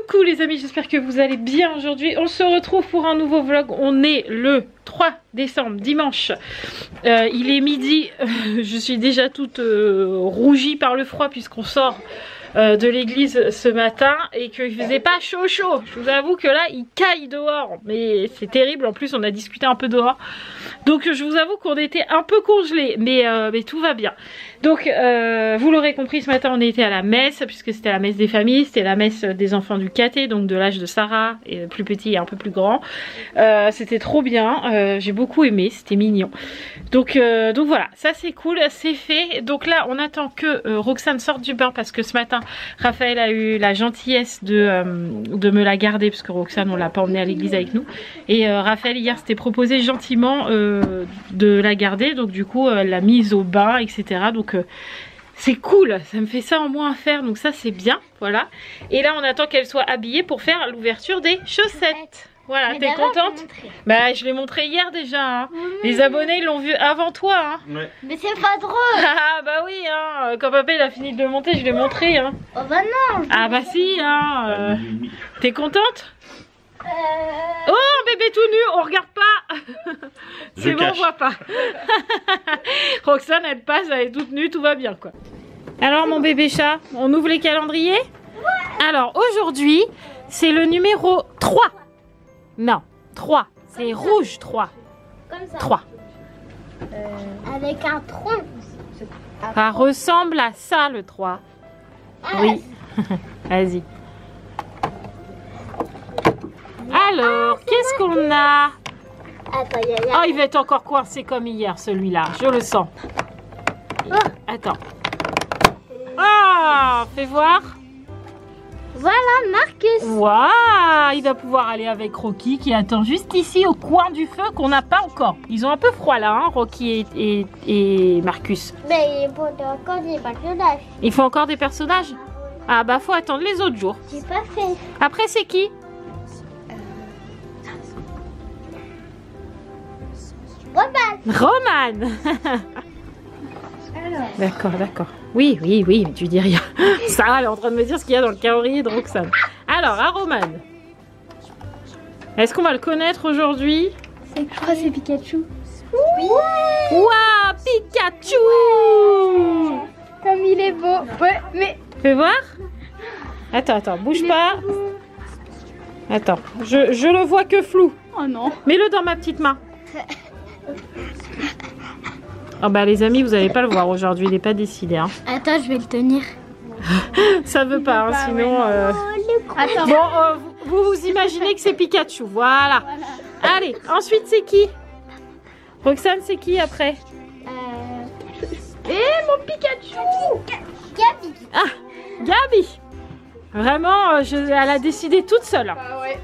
Coucou les amis, j'espère que vous allez bien aujourd'hui. On se retrouve pour un nouveau vlog. On est le 3 décembre, dimanche. Il est midi. Je suis déjà toute rougie par le froid puisqu'on sort de l'église ce matin et qu'il faisait pas chaud. Je vous avoue que là il caille dehors, mais c'est terrible. En plus on a discuté un peu dehors, donc je vous avoue qu'on était un peu congelés, mais tout va bien. Donc vous l'aurez compris, ce matin on était à la messe puisque c'était la messe des familles, c'était la messe des enfants du caté, donc de l'âge de Sarah, et plus petit et un peu plus grand. C'était trop bien, j'ai beaucoup aimé, c'était mignon. Donc voilà, ça c'est cool, c'est fait. Donc là on attend que Roxane sorte du bain parce que ce matin Raphaël a eu la gentillesse de me la garder parce que Roxane on l'a pas emmenée à l'église avec nous. Et Raphaël hier s'était proposé gentiment de la garder, donc du coup elle l'a mise au bain, etc. Donc c'est cool, ça me fait ça en moins à faire, donc ça c'est bien, voilà. Et là on attend qu'elle soit habillée pour faire l'ouverture des chaussettes. Voilà, t'es contente? Bah je l'ai montré hier déjà, hein. Les abonnés l'ont vu avant toi, hein. Ouais. Mais c'est pas drôle. Ah bah oui, hein. Quand papa il a fini de le monter, je l'ai montré, hein. Oh bah non. Ah bah si, hein. T'es contente? Oh, un bébé tout nu, on regarde pas. C'est bon, on voit pas. Roxane elle passe, elle est toute nue, tout va bien quoi. Alors mon bébé chat, on ouvre les calendriers? Ouais. Alors aujourd'hui c'est le numéro 3. Non, 3, c'est rouge 3. Comme ça. 3. Avec un tronc. Ça ressemble à ça le 3. Oui. Vas-y. Alors, qu'est-ce qu'on a? Attends, Oh, il va être encore coincé comme hier, celui-là. Je le sens. Attends. Ah, fais voir. Voilà Marcus. Waouh, il va pouvoir aller avec Rocky qui attend juste ici au coin du feu qu'on n'a pas encore. Ils ont un peu froid là, hein, Rocky et Marcus. Mais il faut encore des personnages. Il faut encore des personnages? Ah bah faut attendre les autres jours. J'ai pas fait. Après c'est qui? Roman. D'accord, d'accord. Oui, mais tu dis rien. Sarah elle est en train de me dire ce qu'il y a dans le calendrier de Roxane. Alors, à Roman. Est-ce qu'on va le connaître aujourd'hui? Je crois que c'est Pikachu. Oui. Waouh, Pikachu. Comme il est beau. Ouais, mais... Fais voir. Attends, bouge pas. Attends, je le vois que flou. Oh non. Mets-le dans ma petite main. Oh bah les amis, vous n'allez pas le voir aujourd'hui, il n'est pas décidé. Hein. Attends, je vais le tenir. Ça veut pas, hein, sinon... Attends. Bon, vous imaginez que c'est Pikachu, voilà. Allez, ensuite c'est qui? Roxane, c'est qui après? Mon Pikachu. Gabi. Ah, Gabi. Vraiment, elle a décidé toute seule. Ah ouais.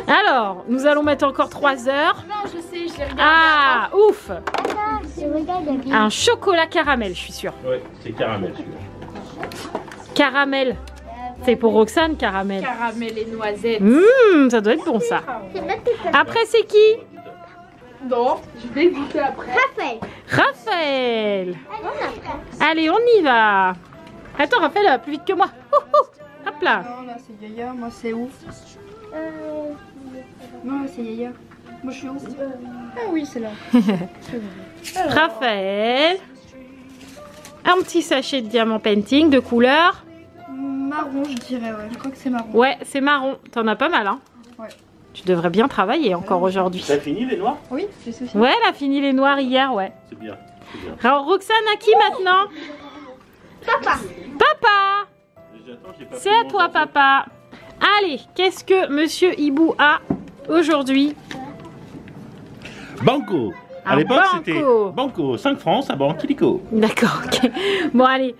Alors, nous allons mettre encore 3 heures. Non, je sais, je l'ai regardé. Ah, ouf. Regarde, Un chocolat caramel, je suis sûre. Ouais, c'est caramel celui-là. Caramel. C'est pour Roxane, caramel. Caramel et noisettes. Ça doit être bon ça. Après, c'est qui? Non, je vais goûter après. Raphaël. Allez, on y va. Attends, Raphaël va plus vite que moi. Hop là. Non, là c'est Yaya, moi c'est où? Non, là c'est Yaya. Moi je suis où? Ah oui, c'est là. Raphaël. Un petit sachet de diamant painting de couleur. Marron, je dirais, ouais. Je crois que c'est marron. Ouais, c'est marron. T'en as pas mal, hein? Ouais. Tu devrais bien travailler encore aujourd'hui. T'as fini les noirs? Oui, j'ai souci. Ouais, elle a fini les noirs hier, ouais. C'est bien, c'est bien. Alors, Roxane, à qui maintenant? Papa. C'est à toi, papa. Allez, qu'est-ce que Monsieur Hibou a aujourd'hui? Banco. À Un l'époque banco. c'était Banco, 5 francs, ça banque illico. D'accord, ok. Bon, allez,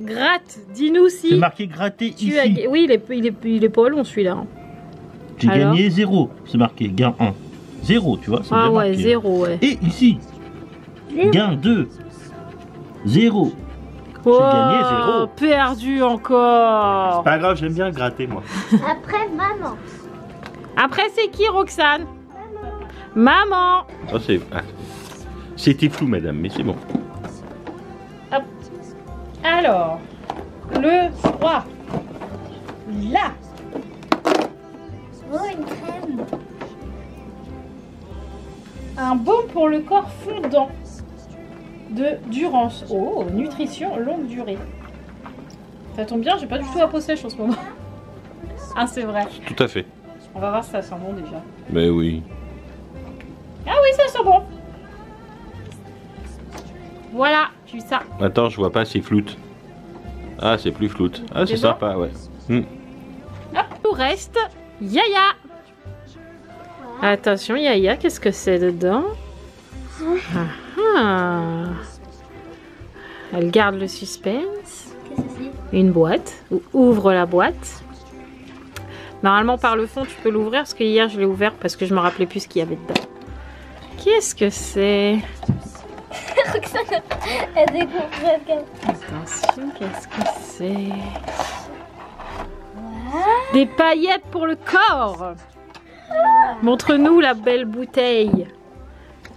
gratte, dis-nous si... C'est marqué gratter tu ici. as... Oui, il est pas long celui-là. Hein. J'ai Alors gagné 0, c'est marqué gain 1. 0, tu vois, c'est Ah bien ouais, marqué. 0, ouais. Et ici, gain 2. 0. Oh, J'ai gagné 0. Perdu encore. Pas grave, j'aime bien gratter moi. Après maman. Après, c'est qui, Roxane? Maman. Oh, c'était flou, madame, mais c'est bon. Hop. Alors, le 3. Là. une crème. Un baume pour le corps fondant de Durance. Oh, nutrition longue durée. Ça tombe bien, j'ai pas du tout la peau sèche en ce moment. Ah, c'est vrai. Tout à fait. On va voir si ça sent bon déjà. Mais oui. Ah oui, ça sent bon. Voilà, tu ça. Attends, je vois pas, c'est floute. Ah, c'est plus floute. Ah, c'est C'est bon sympa, ouais. Hop, tout reste Yaya. Attention, Yaya, qu'est-ce que c'est dedans? Ah. Elle garde le suspense. Qu'est-ce que c'est? Une boîte. Ouvre la boîte. Normalement, par le fond, tu peux l'ouvrir parce que hier, je l'ai ouvert parce que je me rappelais plus ce qu'il y avait dedans. Qu'est-ce que c'est? Elle découvre qu'elle... Attention, qu'est-ce que c'est? Des paillettes pour le corps. Montre-nous la belle bouteille.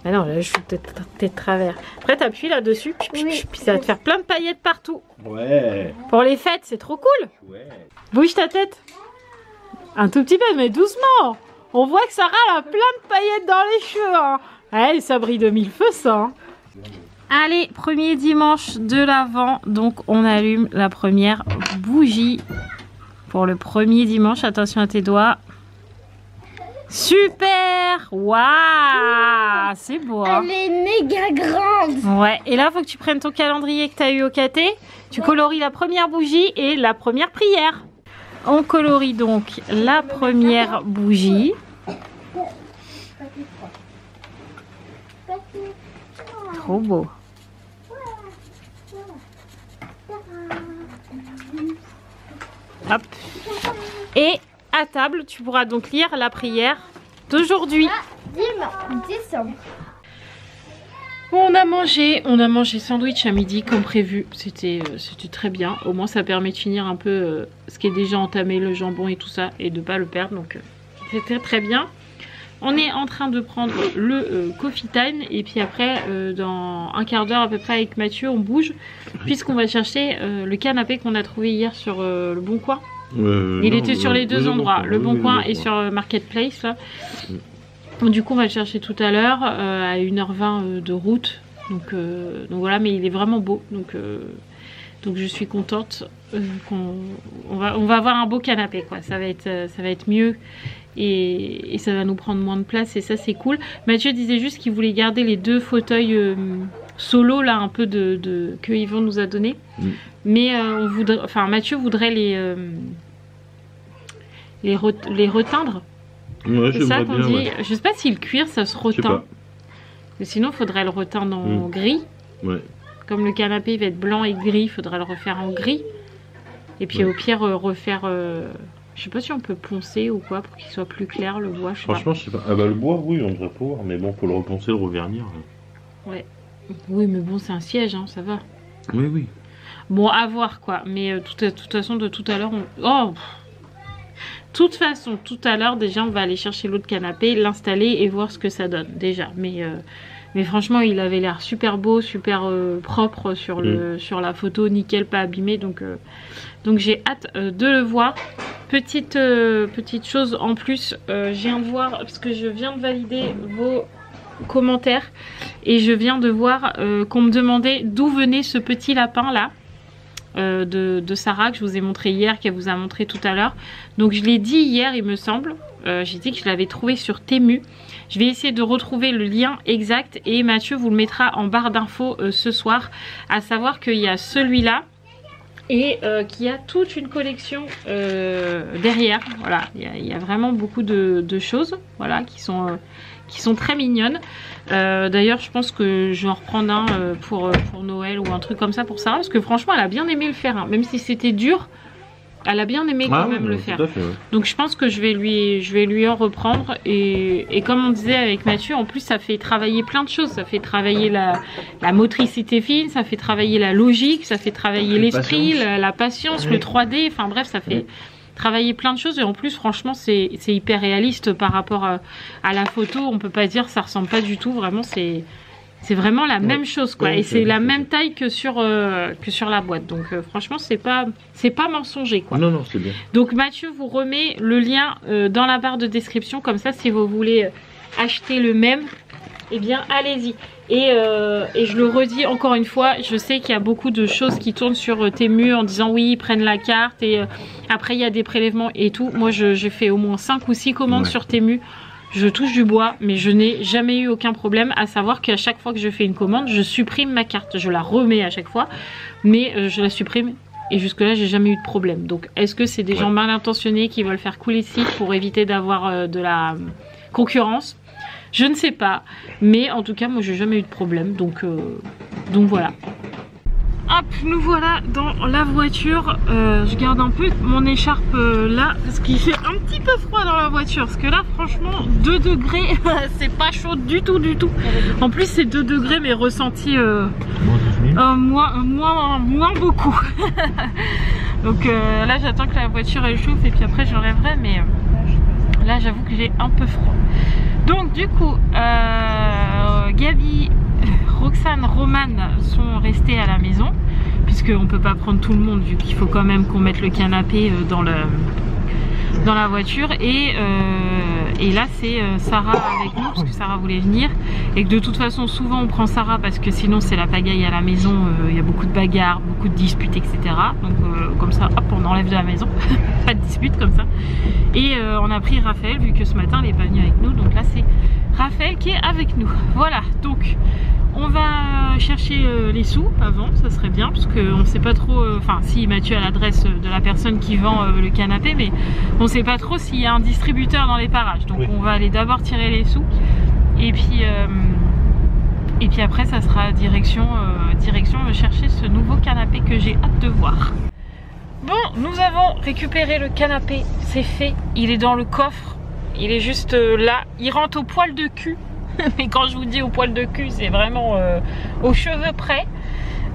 Ah non, là, je suis peut-être de travers. Après, t'appuies là-dessus, Oui. puis ça va te faire plein de paillettes partout. Ouais. Pour les fêtes, c'est trop cool. Ouais. Bouge ta tête. Un tout petit peu, mais doucement. On voit que Sarah elle a plein de paillettes dans les cheveux. Hein. Ouais, ça brille de mille feux, ça. Hein. Allez, premier dimanche de l'Avent. Donc, on allume la première bougie pour le premier dimanche. Attention à tes doigts. Super! Waouh! C'est beau, hein? Elle est méga grande. Ouais, et là, il faut que tu prennes ton calendrier que tu as eu au KT. Tu coloris la première bougie et la première prière. On colorie donc la première bougie. Trop beau. Hop. Et à table, tu pourras donc lire la prière d'aujourd'hui. Décembre. On a mangé sandwich à midi comme prévu. C'était très bien. Au moins ça permet de finir un peu ce qui est déjà entamé, le jambon et tout ça, et de pas le perdre. Donc c'était très bien. On est en train de prendre le coffee time et puis après dans un quart d'heure à peu près avec Mathieu on bouge puisqu'on va chercher le canapé qu'on a trouvé hier sur le Bon Coin. Il était sur les deux endroits, le Bon Coin et sur Marketplace là. Du coup on va le chercher tout à l'heure à 1h20 de route. Donc voilà, mais il est vraiment beau. Donc je suis contente qu'on va avoir un beau canapé quoi. Ça va être mieux et ça va nous prendre moins de place et ça c'est cool. Mathieu disait juste qu'il voulait garder les deux fauteuils solo là un peu que Yvon nous a donné. Mais on voudrait, enfin Mathieu voudrait les reteindre. Ouais, c'est ça qu'on bien, dit. ouais. Je sais pas si le cuir ça se reteint. Mais sinon il faudrait le reteindre en gris. Ouais. Comme le canapé il va être blanc et gris, il faudrait le refaire en gris. Et puis au pire refaire... je sais pas si on peut poncer ou quoi pour qu'il soit plus clair le bois. Franchement, je sais pas. Ah bah le bois, oui, on devrait pouvoir. Mais bon, faut le reponcer, le revernir. Ouais. Oui, mais bon, c'est un siège, hein, ça va. Oui, oui. Bon, à voir quoi. Mais de toute façon, de tout à l'heure, oh toute façon, tout à l'heure, déjà, on va aller chercher l'autre canapé, l'installer et voir ce que ça donne, déjà. Mais franchement, il avait l'air super beau, super propre sur la photo, nickel, pas abîmé. Donc j'ai hâte de le voir. Petite chose en plus, je viens de voir, parce que je viens de valider vos commentaires. Et je viens de voir qu'on me demandait d'où venait ce petit lapin là. De Sarah que je vous ai montré hier, qu'elle vous a montré tout à l'heure. Donc je l'ai dit hier il me semble, j'ai dit que je l'avais trouvé sur Temu. Je vais essayer de retrouver le lien exact et Mathieu vous le mettra en barre d'infos ce soir. À savoir qu'il y a celui-là et qu'il y a toute une collection derrière. Voilà, il y a vraiment beaucoup de choses voilà, qui sont très mignonnes. D'ailleurs je pense que je vais en reprendre un pour Noël ou un truc comme ça pour Sarah parce que franchement elle a bien aimé le faire hein. Même si c'était dur elle a bien aimé quand même le faire fait, ouais. Donc je pense que je vais lui en reprendre et comme on disait avec Mathieu en plus ça fait travailler plein de choses, ça fait travailler la motricité fine, ça fait travailler la logique, ça fait travailler l'esprit, la patience, le 3D, enfin bref ça fait travailler plein de choses et en plus franchement c'est hyper réaliste par rapport à la photo. On peut pas dire ça ressemble pas du tout, vraiment c'est C'est vraiment la même chose quoi. Ouais, Et c'est la chose. même taille que sur la boîte. Donc franchement c'est pas mensonger quoi. Non, non, c'est bien. Donc Mathieu vous remet le lien dans la barre de description. Comme ça si vous voulez acheter le même, eh bien allez-y. Et je le redis encore une fois, je sais qu'il y a beaucoup de choses qui tournent sur Temu en disant oui ils prennent la carte et après il y a des prélèvements et tout. Moi j'ai fait au moins 5 ou 6 commandes sur Temu. Je touche du bois, mais je n'ai jamais eu aucun problème, à savoir qu'à chaque fois que je fais une commande, je supprime ma carte. Je la remets à chaque fois, mais je la supprime et jusque là j'ai jamais eu de problème. Donc est-ce que c'est des gens mal intentionnés qui veulent faire couler le site pour éviter d'avoir de la concurrence? Je ne sais pas, mais en tout cas moi j'ai jamais eu de problème, donc voilà. Hop, nous voilà dans la voiture. Je garde un peu mon écharpe là parce qu'il fait un petit peu froid dans la voiture. Parce que là franchement 2 degrés c'est pas chaud du tout du tout. En plus c'est 2 degrés mais ressenti moins beaucoup. Donc là j'attends que la voiture elle chauffe et puis après j'enlèverai, mais là j'avoue que j'ai un peu froid. Donc du coup Gabi, Roxane, Roman sont restés à la maison puisqu'on peut pas prendre tout le monde vu qu'il faut quand même qu'on mette le canapé dans la voiture et là c'est Sarah avec nous parce que Sarah voulait venir et que de toute façon souvent on prend Sarah parce que sinon c'est la pagaille à la maison, il y a beaucoup de bagarres, beaucoup de disputes etc. Donc comme ça hop on enlève de la maison, pas de disputes comme ça. Et on a pris Raphaël vu que ce matin elle est pas venue avec nous, donc là c'est Raphaël qui est avec nous. Voilà, donc on va chercher les sous avant, ça serait bien parce qu'on ne sait pas trop, enfin si Mathieu a l'adresse de la personne qui vend le canapé, mais on ne sait pas trop s'il y a un distributeur dans les parages. Donc on va aller d'abord tirer les sous et puis après ça sera direction chercher ce nouveau canapé que j'ai hâte de voir. Bon, nous avons récupéré le canapé, c'est fait, il est dans le coffre, il est juste là, il rentre au poil de cul. Mais quand je vous dis au poil de cul, c'est vraiment aux cheveux près.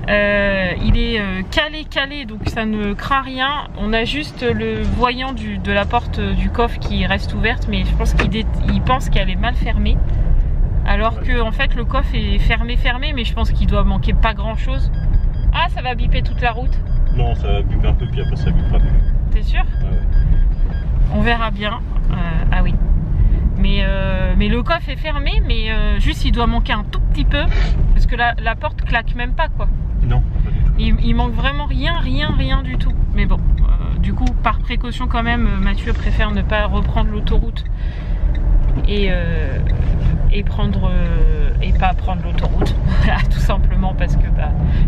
Il est calé, donc ça ne craint rien. On a juste le voyant de la porte du coffre qui reste ouverte, mais je pense qu'il pense qu'elle est mal fermée. Alors que en fait le coffre est fermé, mais je pense qu'il doit manquer pas grand chose. Ah, ça va biper toute la route? Non, ça va biper un peu, puis après ça bipera plus. T'es sûr? Ouais. On verra bien. Ah oui. Mais le coffre est fermé, mais juste il doit manquer un tout petit peu parce que la porte claque même pas quoi. Non, pas du tout. Il manque vraiment rien du tout. Mais bon, du coup par précaution quand même, Mathieu préfère ne pas reprendre l'autoroute et pas prendre l'autoroute. Voilà, tout simplement parce que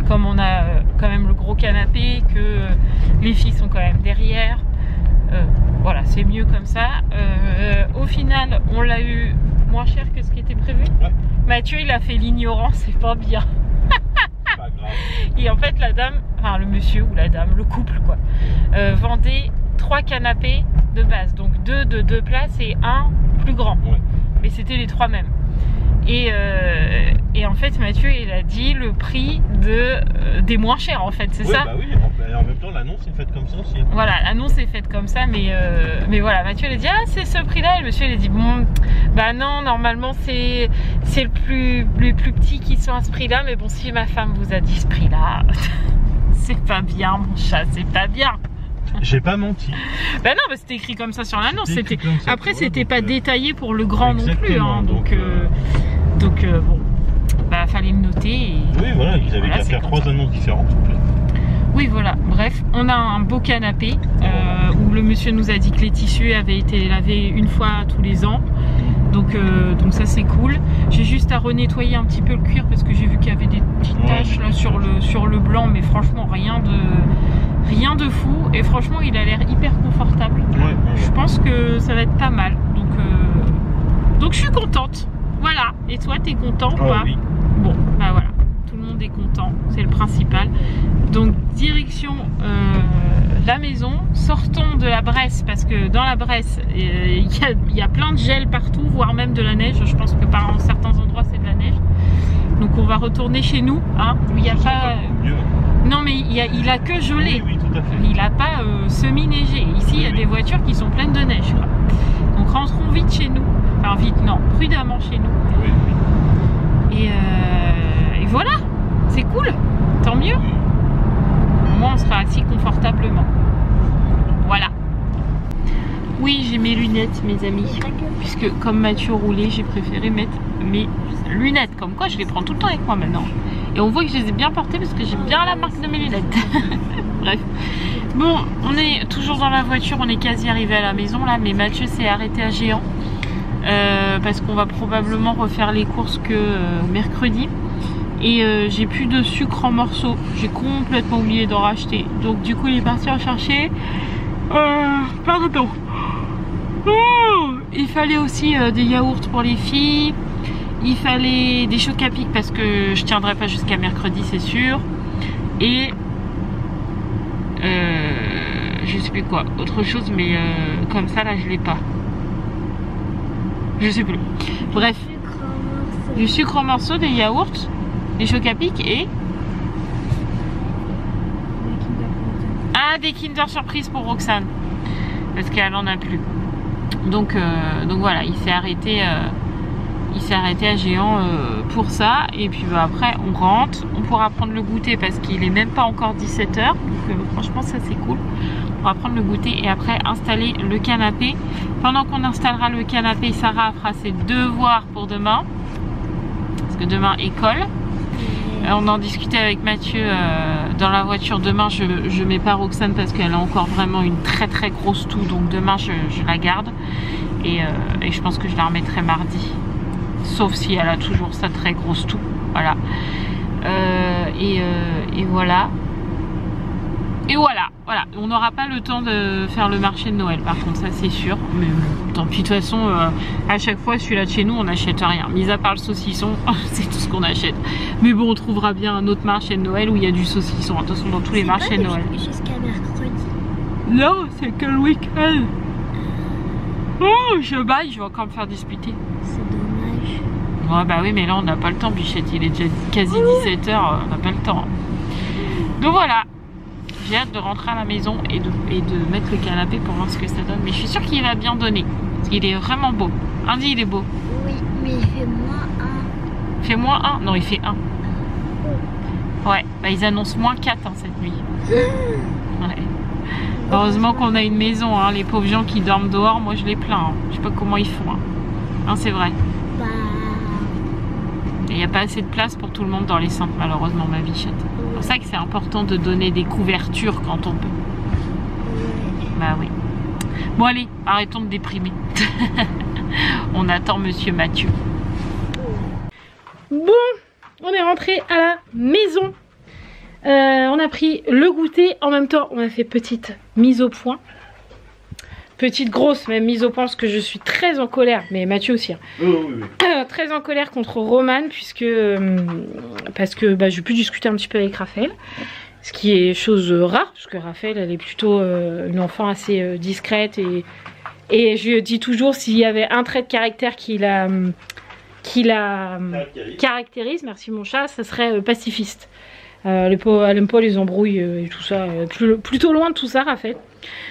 comme on a quand même le gros canapé, que les filles sont quand même derrière. Voilà, c'est mieux comme ça. Au final, on l'a eu moins cher que ce qui était prévu. Ouais. Mathieu, il a fait l'ignorant, c'est pas bien. Pas grave. Et en fait, la dame, enfin le monsieur ou la dame, le couple quoi, vendait 3 canapés de base. Donc 2 de 2 places et 1 plus grand. Ouais. Mais c'était les 3 mêmes. Et en fait Mathieu il a dit le prix des moins chers en fait, c'est ça? Bah oui, en même temps l'annonce est faite comme ça aussi. Voilà, l'annonce est faite comme ça, mais voilà, Mathieu il a dit ah c'est ce prix là, et le monsieur il a dit bon bah non normalement c'est les plus petits qui sont à ce prix là, mais bon si ma femme vous a dit ce prix là c'est pas bien mon chat, c'est pas bien. J'ai pas menti. Bah non, bah c'était écrit comme ça sur l'annonce. Après c'était pas détaillé pour le grand non plus, hein, donc bon, bah fallait le noter. Et oui voilà, ils avaient qu'à faire 3 annonces différentes. Oui voilà, bref, on a un beau canapé où le monsieur nous a dit que les tissus avaient été lavés une fois tous les ans. Donc ça c'est cool. J'ai juste à renettoyer un petit peu le cuir parce que j'ai vu qu'il y avait des petites taches là sur le blanc, mais franchement rien de fou, et franchement il a l'air hyper confortable. Je pense que ça va être pas mal, donc je suis contente. Voilà, et toi t'es content ou pas? Oui. Bon bah voilà, tout le monde est content, c'est le principal. Donc direction la maison, sortons de la Bresse parce que dans la Bresse il y a plein de gel partout, voire même de la neige. Je pense que par certains endroits c'est de la neige, donc on va retourner chez nous, hein. Il n'y a pas non mais il a que gelé. Oui, tout à fait. Il n'a pas semi-neigé. Ici il y a des voitures qui sont pleines de neige quoi. Donc rentrons vite chez nous, enfin vite non, prudemment chez nous. Et voilà, c'est cool, tant mieux. Moi on sera assis confortablement. Voilà. Oui, j'ai mes lunettes, mes amis. Puisque comme Mathieu roulait, j'ai préféré mettre mes lunettes. Comme quoi, je les prends tout le temps avec moi maintenant. Et on voit que je les ai bien portées parce que j'ai bien la marque de mes lunettes. Bref. Bon, on est toujours dans la voiture, on est quasi arrivé à la maison là. Mais Mathieu s'est arrêté à Géant. Parce qu'on va probablement refaire les courses que mercredi. Et j'ai plus de sucre en morceaux. J'ai complètement oublié d'en racheter. Donc du coup, il est parti en chercher. Pardon. Oh, il fallait aussi des yaourts pour les filles. Il fallait des chocs à pic parce que je tiendrai pas jusqu'à mercredi, c'est sûr. Et je sais plus quoi, autre chose, mais comme ça là, je l'ai pas. Je sais plus. Bref, du sucre en morceaux, des yaourts, des chocs à pic et des Kinder Surprise pour Roxane parce qu'elle en a plus. Donc voilà, il s'est arrêté à Géant pour ça. Et puis après on rentre, on pourra prendre le goûter parce qu'il est même pas encore 17 h. Donc franchement ça c'est cool. On va prendre le goûter et après installer le canapé. Pendant qu'on installera le canapé, Sarah fera ses devoirs pour demain parce que demain école. On en discutait avec Mathieu dans la voiture. Demain je mets pas Roxane parce qu'elle a encore vraiment une très très grosse toux. Donc demain je la garde et je pense que je la remettrai mardi. Sauf si elle a toujours sa très grosse toux. Voilà. Et voilà. Et voilà. On n'aura pas le temps de faire le marché de Noël par contre, ça c'est sûr. Mais bon, tant pis, de toute façon, à chaque fois celui-là de chez nous on n'achète rien. Mis à part le saucisson, c'est tout ce qu'on achète. Mais bon, on trouvera bien un autre marché de Noël où il y a du saucisson. Attention, dans tous les marchés de Noël. Jusqu'à mercredi. Non, c'est que le week-end. Oh, je vais encore me faire disputer. C'est dommage. Ouais, bah oui, mais là on n'a pas le temps, Bichette. Il est déjà quasi 17 h, on n'a pas le temps. Donc voilà. J'ai hâte de rentrer à la maison et de mettre le canapé pour voir ce que ça donne. Mais je suis sûre qu'il va bien donner. Il est vraiment beau. Andy, il est beau. Oui, mais il fait -1. Il fait -1? Non, il fait 1. Ouais, bah ils annoncent -4 cette nuit. Ouais. Heureusement qu'on a une maison, hein. Les pauvres gens qui dorment dehors, moi je les plains. Hein. Je sais pas comment ils font. Hein. Hein, c'est vrai. Bah... Il n'y a pas assez de place pour tout le monde dans les centres, malheureusement, ma bichette. C'est pour ça que c'est important de donner des couvertures quand on peut. Bah oui. Bon allez, arrêtons de déprimer. On attend Monsieur Mathieu. Bon, on est rentré à la maison. On a pris le goûter. En même temps, on a fait petite mise au point. Petite grosse même mise au point parce que je suis très en colère. Mais Mathieu aussi. Hein. Oui. Très en colère contre Roman puisque parce que bah, j'ai pu discuter un petit peu avec Raphaël. Ce qui est chose rare parce que Raphaël elle est plutôt une enfant assez discrète et je dis toujours s'il y avait un trait de caractère qui la caractérise, merci mon chat, ça serait pacifiste. Elle aime pas les embrouilles et tout ça, plutôt loin de tout ça Raphaël.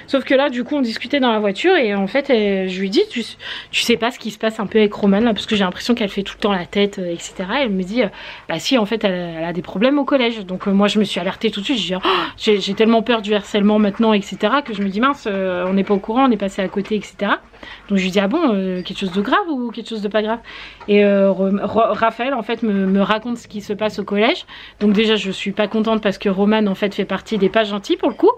Sauf que là du coup on discutait dans la voiture et en fait je lui dis tu sais pas ce qui se passe un peu avec Roman là parce que j'ai l'impression qu'elle fait tout le temps la tête etc. Et elle me dit bah si en fait elle a des problèmes au collège. Donc moi je me suis alertée tout de suite, j'ai tellement peur du harcèlement maintenant etc. que je me dis mince on n'est pas au courant, on est passé à côté etc. Donc je lui dis ah bon quelque chose de grave ou quelque chose de pas grave. Et Raphaël en fait me raconte ce qui se passe au collège. Donc déjà je suis pas contente parce que Roman en fait fait partie des pas gentils pour le coup.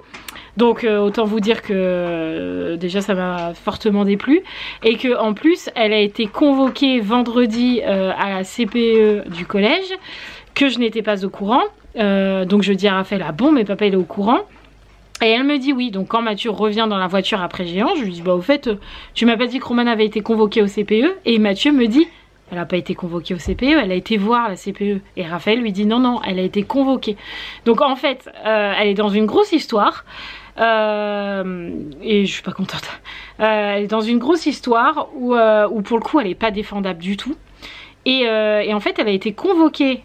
Donc autant vous dire que déjà ça m'a fortement déplu et que en plus elle a été convoquée vendredi à la CPE du collège que je n'étais pas au courant. Donc je dis à Raphaël ah bon mais papa il est au courant. Et elle me dit oui. Donc quand Mathieu revient dans la voiture après Géant, je lui dis bah au fait tu m'as pas dit que Roman avait été convoquée au CPE. Et Mathieu me dit elle n'a pas été convoquée au CPE, elle a été voir la CPE. Et Raphaël lui dit non, elle a été convoquée. Donc en fait, elle est dans une grosse histoire. Et je suis pas contente. Elle est dans une grosse histoire où pour le coup elle est pas défendable du tout. Et en fait elle a été convoquée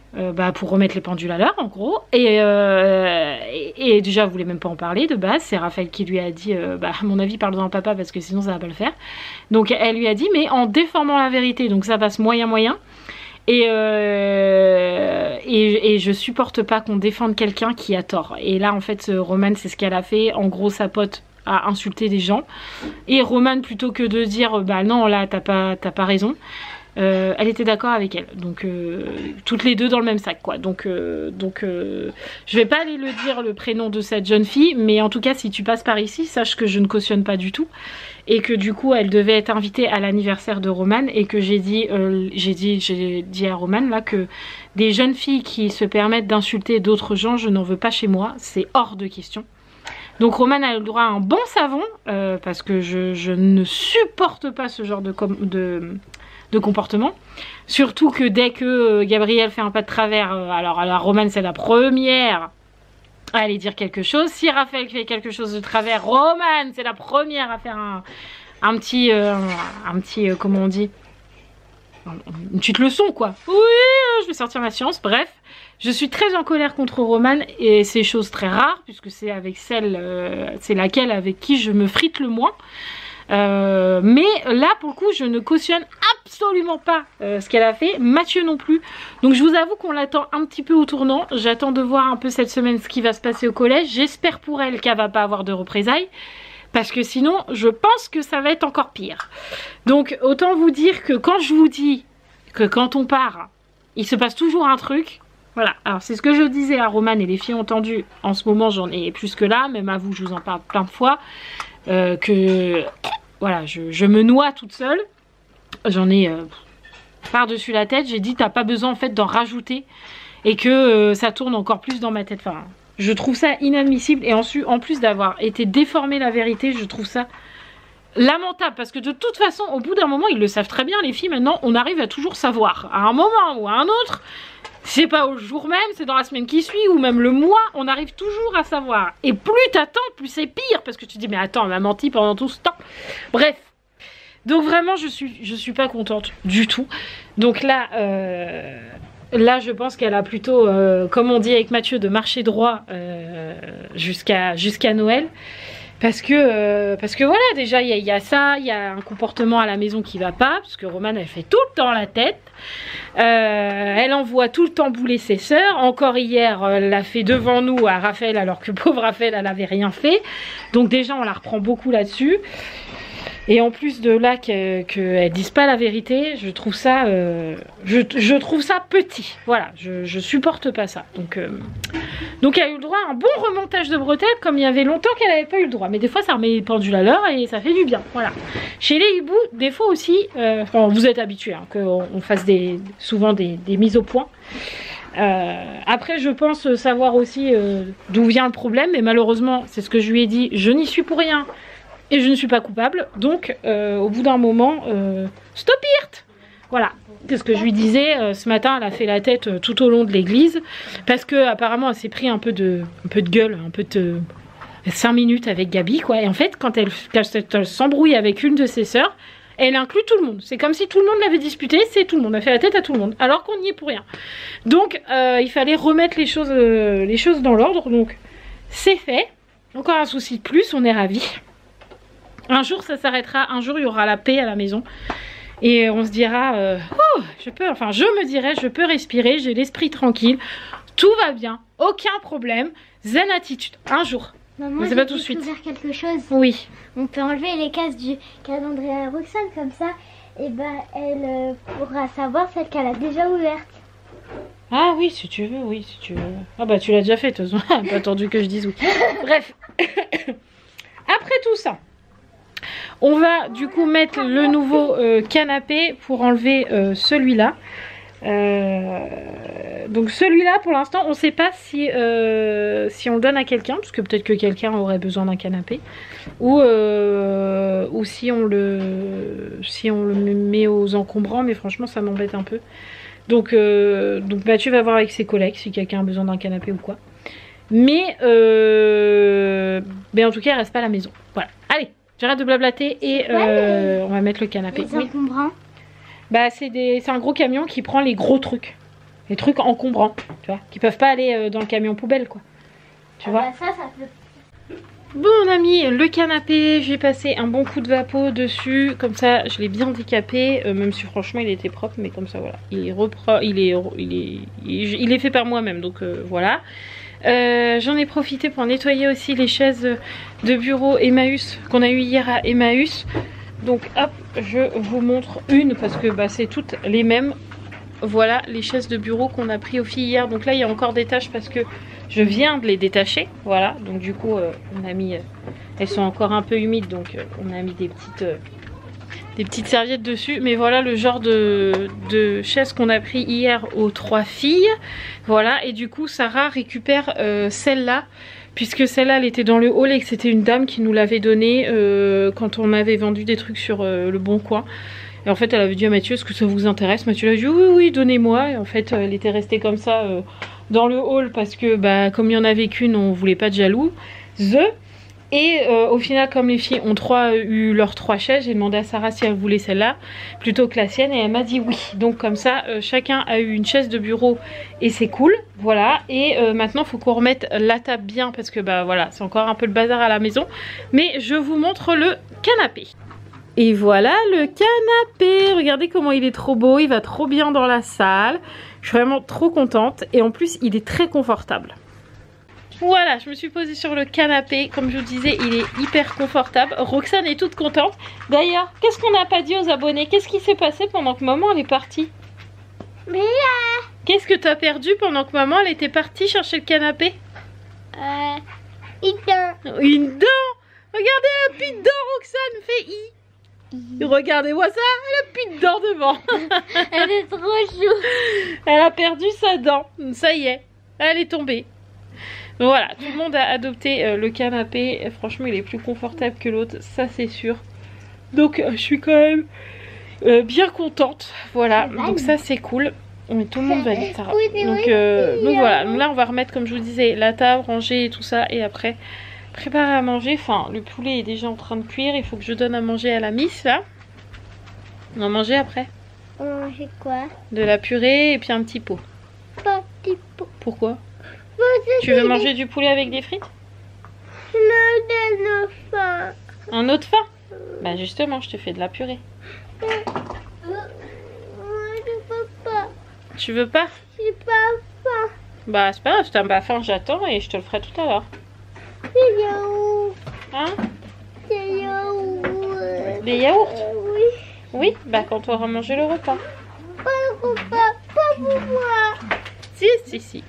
pour remettre les pendules à l'heure en gros. Et déjà elle voulait même pas en parler de base. C'est Raphaël qui lui a dit à mon avis parle-en à papa parce que sinon ça va pas le faire. Donc elle lui a dit mais en déformant la vérité. Donc ça passe moyen. Et je supporte pas qu'on défende quelqu'un qui a tort. Et là en fait Romane c'est ce qu'elle a fait. En gros sa pote a insulté des gens. Et Romane plutôt que de dire bah non là t'as pas raison. Elle était d'accord avec elle, donc toutes les deux dans le même sac quoi. Donc je vais pas aller le dire le prénom de cette jeune fille, mais en tout cas si tu passes par ici, sache que je ne cautionne pas du tout et que du coup elle devait être invitée à l'anniversaire de Romane et que j'ai dit à Romane là que des jeunes filles qui se permettent d'insulter d'autres gens, je n'en veux pas chez moi, c'est hors de question. Donc Romane a le droit à un bon savon parce que je ne supporte pas ce genre de comportement, surtout que dès que Gabriel fait un pas de travers, alors Romane c'est la première à aller dire quelque chose. Si Raphaël fait quelque chose de travers, Romane c'est la première à faire un petit comment on dit, une petite leçon quoi. Oui, je vais sortir ma science. Bref, je suis très en colère contre Romane et c'est chose très rare puisque c'est avec c'est laquelle avec qui je me frite le moins. Mais là pour le coup je ne cautionne absolument pas ce qu'elle a fait, Mathieu non plus, donc je vous avoue qu'on l'attend un petit peu au tournant. J'attends de voir un peu cette semaine ce qui va se passer au collège. J'espère pour elle qu'elle va pas avoir de représailles parce que sinon je pense que ça va être encore pire. Donc autant vous dire que quand je vous dis que quand on part il se passe toujours un truc, voilà. Alors c'est ce que je disais à Romane et les filles ont entendu. En ce moment j'en ai plus que là, même à vous je vous en parle plein de fois. Que voilà, je me noie toute seule. J'en ai par-dessus la tête. J'ai dit t'as pas besoin en fait d'en rajouter et que ça tourne encore plus dans ma tête. Enfin, je trouve ça inadmissible et en plus d'avoir été déformée la vérité, je trouve ça lamentable parce que de toute façon au bout d'un moment ils le savent très bien les filles. Maintenant on arrive à toujours savoir à un moment ou à un autre. C'est pas au jour même, c'est dans la semaine qui suit ou même le mois, on arrive toujours à savoir. Et plus t'attends, plus c'est pire parce que tu te dis mais attends, elle m'a menti pendant tout ce temps. Bref, donc vraiment je suis pas contente du tout. Donc là, je pense qu'elle a plutôt, comme on dit avec Mathieu, de marcher droit jusqu'à Noël. Parce que voilà, déjà il y a ça, il y a un comportement à la maison qui va pas, parce que Romane elle fait tout le temps la tête, elle envoie tout le temps bouler ses sœurs. Encore hier elle l'a fait devant nous à Raphaël alors que pauvre Raphaël elle avait rien fait, donc déjà on la reprend beaucoup là-dessus. Et en plus de là qu'elles disent pas la vérité, je trouve ça je trouve ça petit. Voilà, je supporte pas ça. Donc elle a eu le droit à un bon remontage de bretelles comme il y avait longtemps qu'elle n'avait pas eu le droit. Mais des fois ça remet les pendules à l'heure et ça fait du bien. Voilà. Chez les hiboux, des fois aussi, enfin, vous êtes habitués hein, qu'on fasse souvent des mises au point. Après je pense savoir aussi d'où vient le problème, mais malheureusement c'est ce que je lui ai dit, je n'y suis pour rien. Et je ne suis pas coupable, donc au bout d'un moment, stop it. Voilà, c'est ce que je lui disais. Ce matin, elle a fait la tête tout au long de l'église parce que apparemment, elle s'est pris un peu de gueule, un peu de 5 minutes avec Gabi, quoi. Et en fait, quand elle s'embrouille avec une de ses sœurs, elle inclut tout le monde. C'est comme si tout le monde l'avait disputé, c'est tout le monde. Elle a fait la tête à tout le monde, alors qu'on n'y est pour rien. Donc, il fallait remettre les choses dans l'ordre. Donc, c'est fait. Encore un souci de plus, on est ravis. Un jour ça s'arrêtera, un jour il y aura la paix à la maison et on se dira je me dirai je peux respirer, j'ai l'esprit tranquille, tout va bien, aucun problème, zen attitude, un jour. Maman, mais c'est pas tout de suite. Faire quelque chose. Oui. On peut enlever les cases du calendrier à Roxane comme ça et ben elle pourra savoir celle qu'elle a déjà ouverte. Ah oui si tu veux, oui si tu veux. Ah bah tu l'as déjà fait de toute façon, pas attendu que je dise oui. Bref. Après tout ça, on va du coup mettre le nouveau canapé pour enlever celui-là. Donc celui-là pour l'instant on ne sait pas si on le donne à quelqu'un, parce que peut-être que quelqu'un aurait besoin d'un canapé, ou si on le met aux encombrants, mais franchement ça m'embête un peu. Donc Mathieu va voir avec ses collègues si quelqu'un a besoin d'un canapé ou quoi. Mais en tout cas il reste pas à la maison. Voilà, allez, j'arrête de blablater et on va mettre le canapé. Les encombrants. Bah c'est un gros camion qui prend les gros trucs. Les trucs encombrants, tu vois, qui peuvent pas aller dans le camion poubelle quoi. Tu vois. Bah ça peut... Bon, on a mis le canapé, j'ai passé un bon coup de vapeau dessus, comme ça je l'ai bien décapé, même si franchement il était propre, mais comme ça voilà, il est fait par moi-même, donc voilà. J'en ai profité pour nettoyer aussi les chaises de bureau Emmaüs qu'on a eu hier à Emmaüs. Donc hop, je vous montre une parce que bah, c'est toutes les mêmes. Voilà les chaises de bureau qu'on a pris aux filles hier. Donc là il y a encore des taches parce que je viens de les détacher. Voilà, donc du coup on a mis, elles sont encore un peu humides, donc on a mis des petites serviettes dessus. Mais voilà le genre de chaises qu'on a pris hier aux 3 filles. Voilà, et du coup Sarah récupère celle-là, puisque celle-là elle était dans le hall et que c'était une dame qui nous l'avait donnée quand on avait vendu des trucs sur le Bon Coin. Et en fait elle avait dit à Mathieu, est-ce que ça vous intéresse? Mathieu l'a dit oui oui donnez-moi. Et en fait elle était restée comme ça dans le hall parce que bah, comme il n'y en avait qu'une, on voulait pas de jaloux. Et au final, comme les filles ont eu leurs 3 chaises, j'ai demandé à Sarah si elle voulait celle-là plutôt que la sienne et elle m'a dit oui. Donc comme ça, chacun a eu une chaise de bureau et c'est cool. Voilà. Et maintenant, il faut qu'on remette la table bien parce que bah voilà, c'est encore un peu le bazar à la maison. Mais je vous montre le canapé. Et voilà le canapé. Regardez comment il est trop beau, il va trop bien dans la salle. Je suis vraiment trop contente et en plus, il est très confortable. Voilà, je me suis posée sur le canapé. Comme je vous disais, il est hyper confortable. Roxane est toute contente. D'ailleurs, qu'est-ce qu'on n'a pas dit aux abonnés? Qu'est-ce qui s'est passé pendant que maman elle est partie? Qu'est-ce que tu as perdu pendant que maman elle était partie chercher le canapé? Une dent. Une dent. Regardez, elle a plus de dent, Roxane. Fait I. Regardez-moi ça, elle a plus de dent devant. Elle est trop chou. Elle a perdu sa dent. Ça y est, elle est tombée. Donc voilà, tout le monde a adopté le canapé. Franchement, il est plus confortable que l'autre, ça c'est sûr. Donc je suis quand même bien contente. Voilà, donc ça c'est cool. Mais tout le monde va vite. Donc voilà, donc là on va remettre, comme je vous disais, la table, ranger et tout ça. Et après, préparer à manger. Enfin, le poulet est déjà en train de cuire. Il faut que je donne à manger à la miss là. On va manger après. On va manger quoi? De la purée et puis un petit pot. Pas petit pot. Pourquoi? Tu veux manger du poulet avec des frites? Non, faim. Un autre faim? Bah justement, je te fais de la purée. Je peux pas. Tu veux pas? J'ai pas faim. Bah c'est pas grave, si t'as pas faim, j'attends et je te le ferai tout à l'heure. Des yaourts. Hein? Des yaourts. Des yaourts? Oui. Oui, bah quand on aura mangé le repas. Pas le repas, pas pour moi. Si.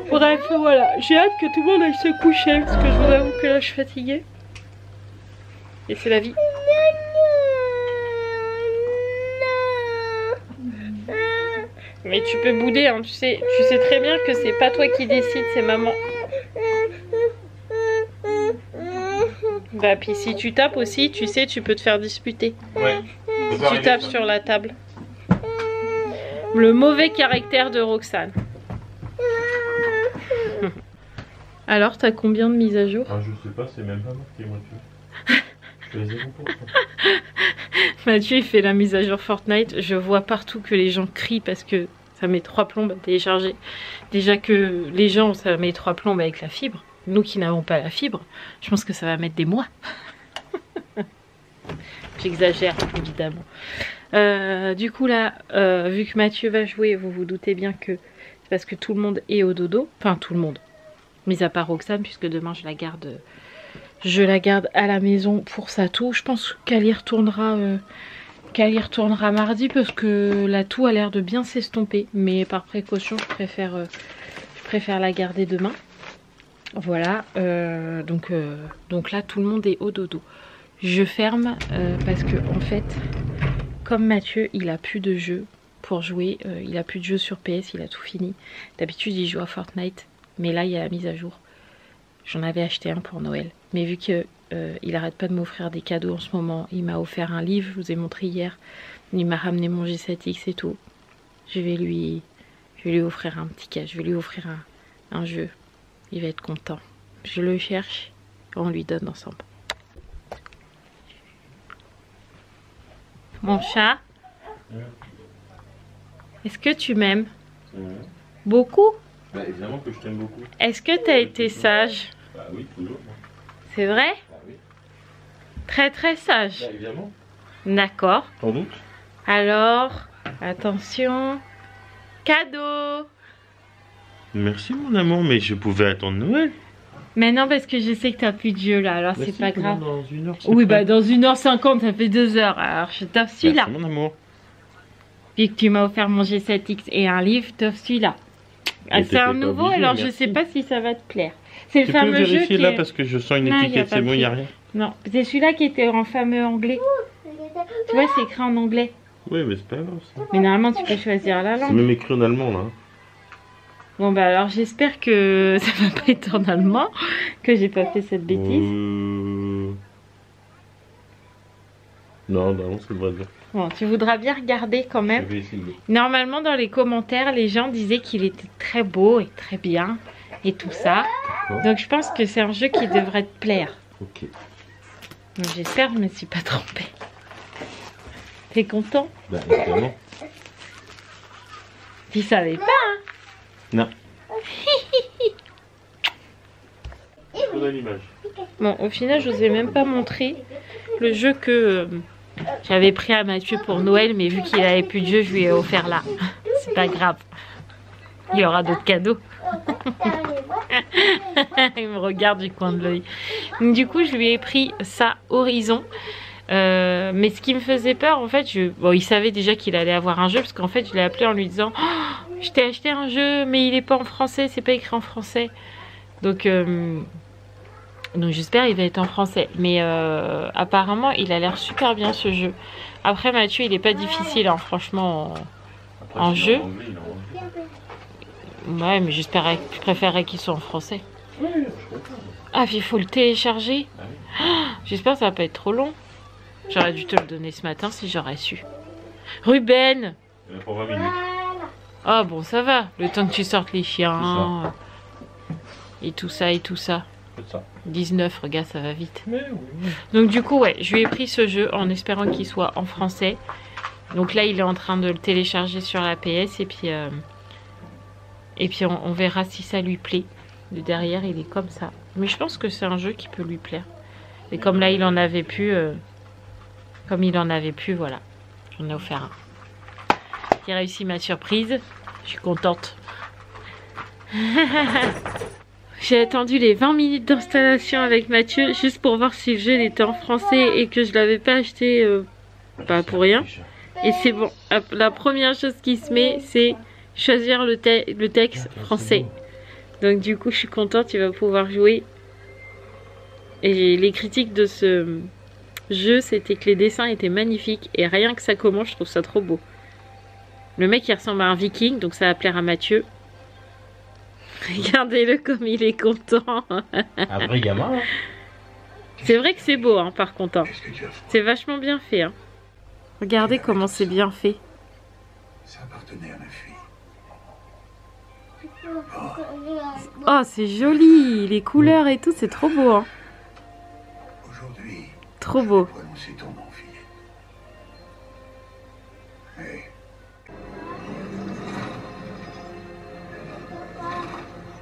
Bref, voilà, j'ai hâte que tout le monde aille se coucher parce que je vous avoue que là je suis fatiguée. Et c'est la vie. Mais tu peux bouder, hein, tu sais très bien que c'est pas toi qui décide, c'est maman. Bah puis si tu tapes aussi, tu sais, tu peux te faire disputer. Ouais. Si tu tapes sur la table. Le mauvais caractère de Roxane. Alors, t'as combien de mises à jour? Ah, je sais pas, c'est même pas marqué, moi, tu vois. Je fais 0%. Mathieu, il fait la mise à jour Fortnite. Je vois partout que les gens crient parce que ça met 3 plombes à télécharger. Déjà que les gens, ça met 3 plombes avec la fibre. Nous qui n'avons pas la fibre, je pense que ça va mettre des mois. J'exagère, évidemment. Du coup, là, vu que Mathieu va jouer, vous vous doutez bien que c'est parce que tout le monde est au dodo. Enfin, tout le monde. Mis à part Roxane, puisque demain je la garde à la maison pour sa toux. Je pense qu'elle y retournera mardi parce que la toux a l'air de bien s'estomper. Mais par précaution, je préfère la garder demain. Voilà, donc là tout le monde est au dodo. Je ferme parce que en fait, comme Mathieu, il a plus de jeux pour jouer. Il a plus de jeux sur PS, il a tout fini. D'habitude il joue à Fortnite. Mais là, il y a la mise à jour. J'en avais acheté un pour Noël. Mais vu qu'il arrête pas de m'offrir des cadeaux en ce moment, il m'a offert un livre, je vous ai montré hier. Il m'a ramené mon G7X et tout. Je vais lui offrir un petit cadeau. Je vais lui offrir un jeu. Il va être content. Je le cherche. On lui donne ensemble. Mon chat. Est-ce que tu m'aimes? Beaucoup? Bah évidemment que je t'aime beaucoup. Est-ce que tu as été sage? Bah oui, toujours. C'est vrai? Bah oui. Très très sage. Bah, évidemment. D'accord. Sans doute. Alors, attention. Cadeau. Merci mon amour, mais je pouvais attendre Noël. Mais non, parce que je sais que t'as plus de jeu là, alors Bah c'est si, pas grave. Dans 1 heure. Oui, bah dans 1h50, ça fait 2 heures. Alors je t'offre celui-là. Merci mon amour. Puis que tu m'as offert mon G7X et un livre, je t'offre celui-là. Ah, Mais c'est un t'étais pas nouveau, obligé, alors je merci. sais pas si ça va te plaire. C'est le Tu peux fameux jeu vérifier qui là est... parce que je sens une Non, y a étiquette, pas c'est de bon, il n'y a prix. rien. Non, c'est celui-là qui était en fameux anglais. Tu vois, c'est écrit en anglais. Oui, mais c'est pas grave ça. Mais normalement, tu peux choisir la C'est langue. même écrit en allemand là. Bon, bah alors j'espère que ça va pas être en allemand, que j'ai pas fait cette bêtise. Non, bah non, ça devrait dire. Bon, tu voudras bien regarder quand Je même. vais essayer. Normalement, dans les commentaires, les gens disaient qu'il était très beau et très bien et tout ça. D'accord. Donc, je pense que c'est un jeu qui devrait te plaire. Ok. Donc, j'espère que je me suis pas trompée. T'es content? Bah évidemment. Tu savais pas, hein? Non. On a l'image. Bon, au final, je vous ai même pas montré le jeu que j'avais pris à Mathieu pour Noël, mais vu qu'il avait plus de jeu, je lui ai offert là. C'est pas grave. Il y aura d'autres cadeaux. Il me regarde du coin de l'œil. Du coup, je lui ai pris ça Horizon. Mais ce qui me faisait peur, en fait, bon, il savait déjà qu'il allait avoir un jeu, parce qu'en fait, je l'ai appelé en lui disant oh, je t'ai acheté un jeu, mais il est pas en français, c'est pas écrit en français. Donc j'espère qu'il va être en français. Mais apparemment, il a l'air super bien ce jeu. Après, Mathieu, il est pas difficile, hein, franchement, en jeu. Ouais, mais je préférerais qu'il soit en français. Ah, puis il faut le télécharger. J'espère que ça va pas être trop long. J'aurais dû te le donner ce matin si j'aurais su. Ruben! Pour 20 minutes. Ah bon, ça va. Le temps que tu sortes les chiens. Et tout ça, et tout ça. C'est ça. 19, regarde, ça va vite. Mais oui. Donc du coup, ouais, je lui ai pris ce jeu en espérant qu'il soit en français. Donc là, il est en train de le télécharger sur la PS. Et puis on verra si ça lui plaît. De derrière, il est comme ça. Mais je pense que c'est un jeu qui peut lui plaire. Et comme là, il en avait plus... voilà. J'en ai offert un. J'ai réussi ma surprise. Je suis contente. J'ai attendu les 20 minutes d'installation avec Mathieu juste pour voir si le jeu était en français et que je l'avais pas acheté pas pour rien. Et c'est bon. La première chose qui se met, c'est choisir le texte français. Donc du coup, je suis contente, il va pouvoir jouer. Et les critiques de ce jeu, c'était que les dessins étaient magnifiques. Et rien que ça commence, je trouve ça trop beau. Le mec, il ressemble à un viking, donc ça va plaire à Mathieu. Regardez-le comme il est content. Un vrai gamin. Hein. C'est vrai que c'est beau, hein, par contre. Hein. C'est vachement bien fait. Hein. Regardez comment c'est bien fait. Ça appartenait à ma fille. Oh, c'est joli. Les couleurs et tout, c'est trop beau. Hein. Aujourd'hui, Trop beau. prononcer ton nom, fillette. Hey,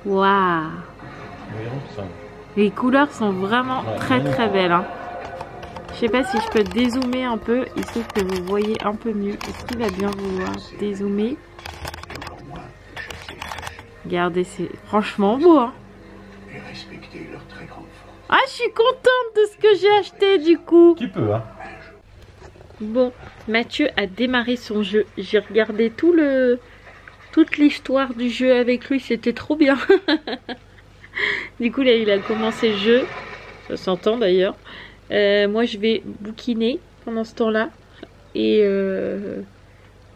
Waouh. Voyons ça. Les couleurs sont vraiment très très belles. Hein. Je sais pas si je peux dézoomer un peu, histoire que vous voyez un peu mieux. Est-ce qu'il va bien vouloir dézoomer? pour moi, chasser et cacher Regardez, c'est franchement beau. Hein. et respecter leur très grande force. Ah, je suis contente de ce que j'ai acheté du coup. Tu peux, hein. Bon, Mathieu a démarré son jeu. J'ai regardé toute l'histoire du jeu avec lui, c'était trop bien. Du coup, là, il a commencé le jeu. Ça s'entend d'ailleurs. Moi, je vais bouquiner pendant ce temps-là. Et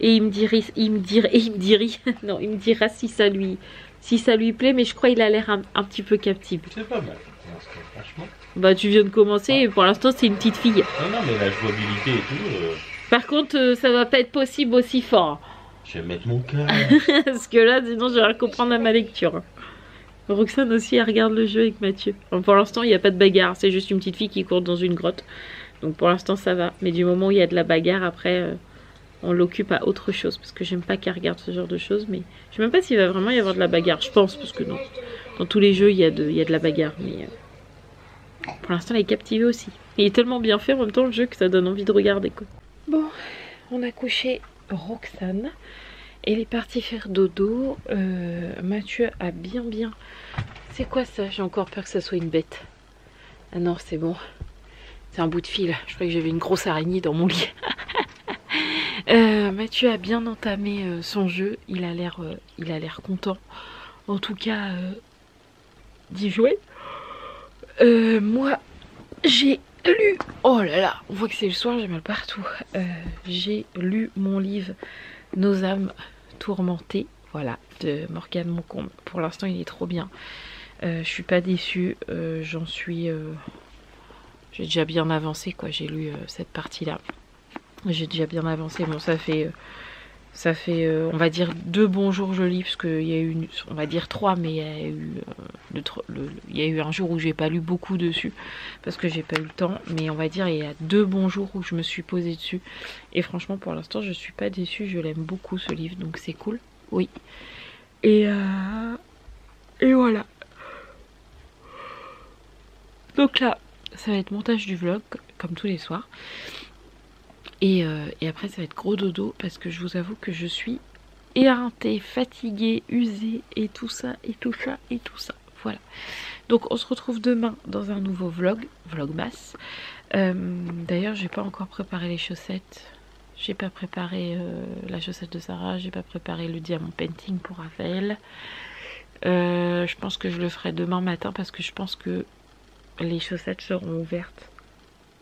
il me dira si ça lui plaît. Mais je crois qu'il a l'air un petit peu captif. C'est pas mal. Franchement. Bah, tu viens de commencer et pour l'instant, c'est une petite fille. Non, mais la jouabilité et tout. Par contre, ça va pas être possible aussi fort. Je vais mettre mon cœur. Parce que là, sinon, je vais rien comprendre à ma lecture. Roxane aussi, elle regarde le jeu avec Mathieu. Enfin, pour l'instant, il n'y a pas de bagarre. C'est juste une petite fille qui court dans une grotte. Donc pour l'instant, ça va. Mais du moment où il y a de la bagarre, après, on l'occupe à autre chose. Parce que j'aime pas qu'elle regarde ce genre de choses. Mais je sais même pas s'il va vraiment y avoir de la bagarre. Je pense, parce que non. Dans tous les jeux, il y a de la bagarre. Mais Pour l'instant, elle est captivée aussi. Il est tellement bien fait en même temps le jeu que ça donne envie de regarder quoi. Bon, on a couché Roxane. Elle est partie faire dodo. Mathieu a bien... C'est quoi ça? J'ai encore peur que ça soit une bête. Ah non, c'est bon. C'est un bout de fil. Je croyais que j'avais une grosse araignée dans mon lit. Mathieu a bien entamé son jeu. Il a l'air content. En tout cas, d'y jouer. Moi, j'ai lu... Oh là là, on voit que c'est le soir, j'ai mal partout. J'ai lu mon livre Nos âmes tourmentées. Voilà, de Morgane Moncombe. Pour l'instant, il est trop bien. Je suis pas déçue. J'en suis... J'ai déjà bien avancé, quoi. J'ai lu cette partie-là. J'ai déjà bien avancé. Bon, ça fait on va dire 2 bons jours que je lis, parce qu'il y a eu, on va dire 3, mais il y a eu un jour où j'ai pas lu beaucoup dessus, parce que j'ai pas eu le temps. Mais on va dire il y a 2 bons jours où je me suis posée dessus. Et franchement, pour l'instant, je suis pas déçue. Je l'aime beaucoup, ce livre, donc c'est cool. Oui. Et voilà. Donc là, ça va être montage du vlog, comme tous les soirs. Et après ça va être gros dodo, parce que je vous avoue que je suis éreintée, fatiguée, usée, et tout ça, et tout ça, et tout ça. Voilà. Donc on se retrouve demain dans un nouveau vlogmas. D'ailleurs, j'ai pas encore préparé les chaussettes. J'ai pas préparé la chaussette de Sarah, j'ai pas préparé le diamant painting pour Raphaël. Je pense que je le ferai demain matin, parce que je pense que les chaussettes seront ouvertes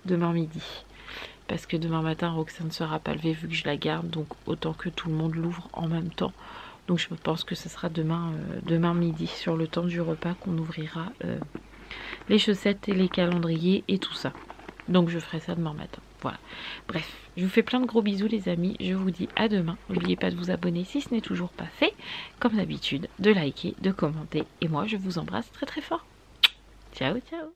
demain midi. Parce que demain matin, Roxane ne sera pas levée vu que je la garde. Donc autant que tout le monde l'ouvre en même temps. Donc je pense que ce sera demain midi, sur le temps du repas, qu'on ouvrira les chaussettes et les calendriers et tout ça. Donc je ferai ça demain matin. Voilà. Bref, je vous fais plein de gros bisous les amis. Je vous dis à demain. N'oubliez pas de vous abonner si ce n'est toujours pas fait. Comme d'habitude, de liker, de commenter. Et moi, je vous embrasse très très fort. Ciao, ciao.